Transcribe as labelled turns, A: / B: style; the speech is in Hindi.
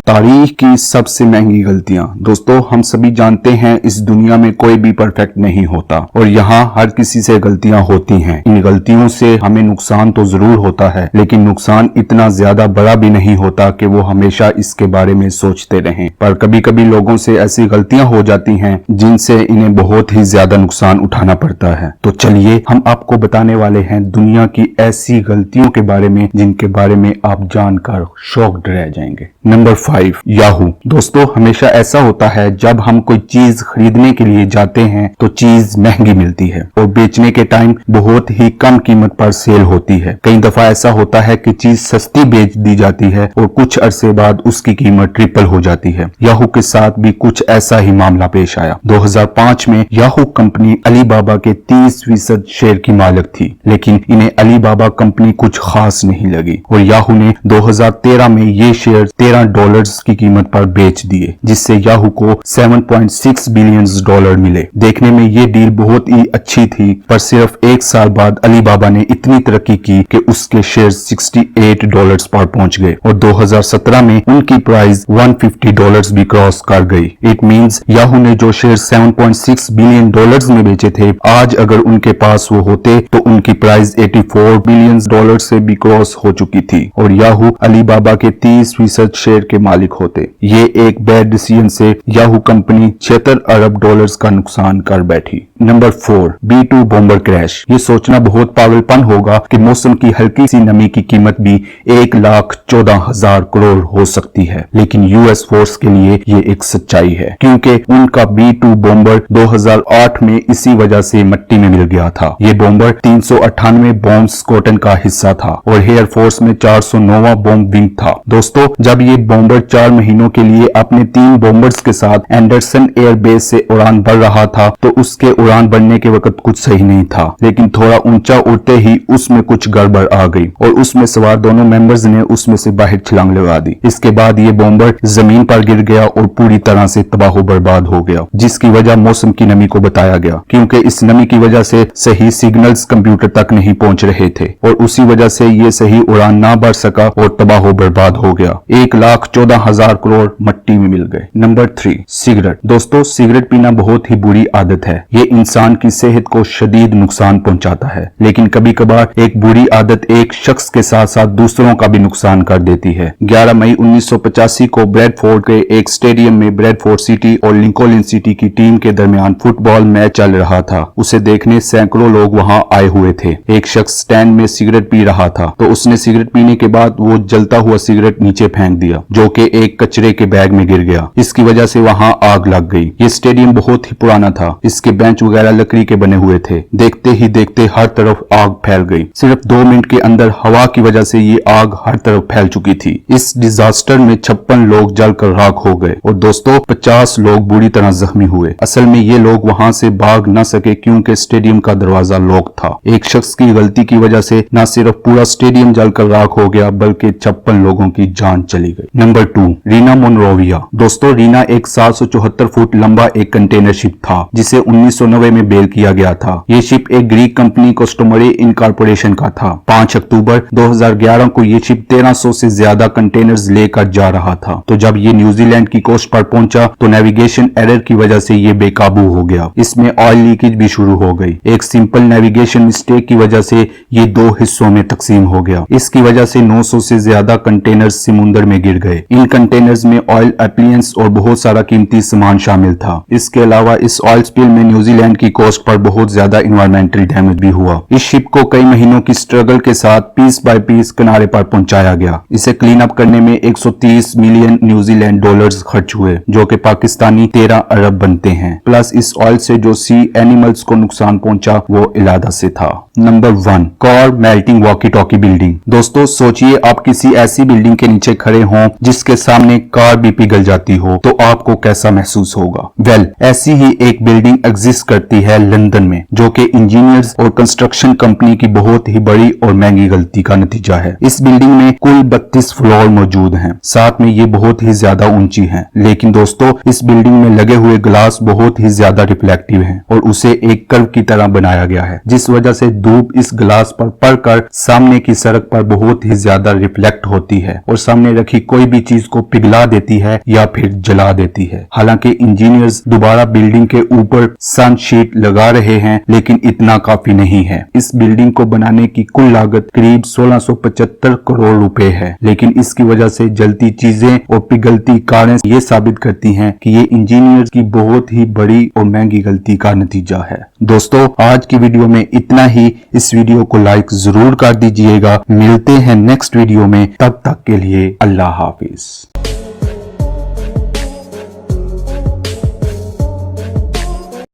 A: तारीख की सबसे महंगी गलतियां। दोस्तों, हम सभी जानते हैं इस दुनिया में कोई भी परफेक्ट नहीं होता और यहाँ हर किसी से गलतियां होती हैं। इन गलतियों से हमें नुकसान तो जरूर होता है, लेकिन नुकसान इतना ज्यादा बड़ा भी नहीं होता कि वो हमेशा इसके बारे में सोचते रहें। पर कभी कभी लोगों से ऐसी गलतियां हो जाती हैं जिनसे इन्हें बहुत ही ज्यादा नुकसान उठाना पड़ता है। तो चलिए हम आपको बताने वाले हैं दुनिया की ऐसी गलतियों के बारे में जिनके बारे में आप जानकर शॉक्ड रह जाएंगे। Number 5, Yahoo. दोस्तों, हमेशा ऐसा होता है जब हम कोई चीज खरीदने के लिए जाते हैं तो चीज महंगी मिलती है और बेचने के टाइम बहुत ही कम कीमत पर सेल होती है। कई दफा ऐसा होता है कि चीज सस्ती बेच दी जाती है और कुछ अरसे बाद उसकी कीमत ट्रिपल हो जाती है। याहू के साथ भी कुछ ऐसा ही मामला पेश आया। 2005 में याहू कंपनी अलीबाबा के 30% शेयर की मालिक थी, लेकिन इन्हें अलीबाबा कंपनी कुछ खास नहीं लगी और याहू ने 2013 में ये शेयर $13 की कीमत पर बेच दिए, जिससे याहू को $7.6 बिलियन मिले। देखने में ये डील बहुत ही अच्छी थी, पर सिर्फ एक साल बाद अलीबाबा ने इतनी तरक्की की कि उसके शेयर $68 पर पहुंच गए और 2017 में उनकी प्राइस $150 भी क्रॉस कर गई। इट मींस याहू ने जो शेयर $7.6 बिलियन में बेचे थे, आज अगर उनके पास वो होते तो उनकी प्राइस $84 बिलियन से भी क्रॉस हो चुकी थी और याहू अलीबाबा के 30% शेयर के मालिक होते। ये एक बैड डिसीजन से याहू कंपनी $76 अरब का नुकसान कर बैठी। Number 4, B2 bomber crash. ये सोचना बहुत पागलपन होगा कि मौसम की हल्की सी नमी की कीमत भी 1,14,000 करोड़ हो सकती है, लेकिन यूएस फोर्स के लिए ये एक सच्चाई है, क्योंकि उनका B2 बॉम्बर 2008 में इसी वजह से मिट्टी में मिल गया था। ये बॉम्बर 398 बॉम्ब स्क्वाड्रन का हिस्सा था और एयर फोर्स में 409वां बॉम्ब विंग था। दोस्तों, जब ये बॉम्बर 4 महीनों के लिए अपने 3 बॉम्बर्स के साथ एंडरसन एयर बेस से उड़ान भर रहा था तो उसके उड़ान भरने के वक्त कुछ सही नहीं था, लेकिन थोड़ा ऊंचा उड़ते ही उसमें कुछ गड़बड़ आ गई और उसमें सवार दोनों मेंबर्स ने उसमें से बाहर छलांग लगा दी। इसके बाद ये बॉम्बर जमीन पर गिर गया और पूरी तरह से तबाह बर्बाद हो गया, जिसकी वजह मौसम की नमी को बताया गया, क्योंकि इस नमी की वजह से सही सिग्नल्स कंप्यूटर तक नहीं पहुंच रहे थे और उसी वजह से ये सही उड़ान ना भर सका और तबाह बर्बाद हो गया। 1,14,000 करोड़ मिट्टी में मिल गए। Number 3, cigarette. दोस्तों, सिगरेट पीना बहुत ही बुरी आदत है। ये इंसान की सेहत को शदीद नुकसान पहुंचाता है, लेकिन कभी कभार एक बुरी आदत एक शख्स के साथ साथ दूसरों का भी नुकसान कर देती है। 11 मई 1985 को ब्रैडफोर्ड के एक स्टेडियम में ब्रैडफोर्ड सिटी और लिंकॉलन सिटी की टीम के दरमियान फुटबॉल मैच चल रहा था। उसे देखने सैकड़ों लोग वहां आए हुए थे। एक शख्स स्टैंड में सिगरेट पी रहा था तो उसने सिगरेट पीने के बाद वो जलता हुआ सिगरेट नीचे फेंक दिया, जो कि एक कचरे के बैग में गिर गया। इसकी वजह से वहां आग लग गई। ये स्टेडियम बहुत ही पुराना था, इसके बेंच वगैरह लकड़ी के बने हुए थे। देखते ही देखते हर तरफ आग फैल गई। सिर्फ 2 मिनट के अंदर हवा की वजह से ये आग हर तरफ फैल चुकी थी। इस डिजास्टर में 56 लोग जलकर राख हो गए और दोस्तों 50 लोग बुरी तरह जख्मी हुए। असल में ये लोग वहां से भाग न सके क्योंकि स्टेडियम का दरवाजा लॉक था। एक शख्स की गलती की वजह से न सिर्फ पूरा स्टेडियम जलकर राख हो गया बल्कि 56 लोगों की जान चली गई। Number 2, Reena Monrovia. दोस्तों, रीना एक 774 फुट लंबा एक कंटेनर शिप था जिसे 1990 में बेल किया गया था। ये शिप एक ग्रीक कंपनी कस्टमरी इनकॉर्पोरेशन का था। 5 अक्टूबर 2011 को ये शिप 1300 से ज्यादा कंटेनर्स लेकर जा रहा था। तो जब ये न्यूजीलैंड की कोस्ट पर पहुंचा तो नेविगेशन एरर की वजह से ये बेकाबू हो गया। इसमें ऑयल लीकेज भी शुरू हो गई। एक सिंपल नेविगेशन मिस्टेक की वजह से ये 2 हिस्सों में तकसीम हो गया। इसकी वजह से 900 से ज्यादा कंटेनर्स समुद्र में गिर गए। इन कंटेनर्स में ऑयल एप्लियंस और बहुत सारा कीमती सामान शामिल था। इसके अलावा इस ऑयल स्पिल में न्यूजीलैंड की कोस्ट पर बहुत ज्यादा इन्वायरमेंटल डैमेज भी हुआ। इस शिप को कई महीनों की स्ट्रगल के साथ पीस बाय पीस किनारे पर पहुंचाया गया। इसे क्लीन अप करने में 130 मिलियन न्यूजीलैंड डॉलर्स खर्च हुए, जो कि पाकिस्तानी 13 अरब बनते हैं। प्लस इस ऑयल से जो सी एनिमल्स को नुकसान पहुंचा वो इलादा से था। Number 1, car melting walkie talkie building. दोस्तों, सोचिए आप किसी ऐसी बिल्डिंग के नीचे खड़े हों जिसके सामने कार भी पिघल जाती हो तो आपको कैसा महसूस होगा? वेल, ऐसी ही एक बिल्डिंग एग्जिस्ट करती है लंदन में, जो कि इंजीनियर्स और कंस्ट्रक्शन कंपनी की बहुत ही बड़ी और महंगी गलती का नतीजा है। इस बिल्डिंग में कुल 32 फ्लोर मौजूद हैं, साथ में ये बहुत ही ज्यादा ऊंची है। लेकिन दोस्तों, इस बिल्डिंग में लगे हुए ग्लास बहुत ही ज्यादा रिफ्लेक्टिव हैं और उसे एक कर्व की तरह बनाया गया है, जिस वजह से धूप इस ग्लास पर पड़कर सामने की सड़क पर बहुत ही ज्यादा रिफ्लेक्ट होती है और सामने रखी कोई भी चीज को पिघला देती है या फिर जला देती है। हालांकि इंजीनियर्स दोबारा बिल्डिंग के ऊपर सन शीट लगा रहे हैं, लेकिन इतना काफी नहीं है। इस बिल्डिंग को बनाने की कुल लागत करीब 1675 करोड़ रुपए है, लेकिन इसकी वजह से जलती चीजें और पिघलती कारें ये साबित करती हैं कि ये इंजीनियर्स की बहुत ही बड़ी और महंगी गलती का नतीजा है। दोस्तों, आज की वीडियो में इतना ही। इस वीडियो को लाइक जरूर कर दीजिएगा। मिलते हैं नेक्स्ट वीडियो में, तब तक के लिए अल्लाह हाफिज।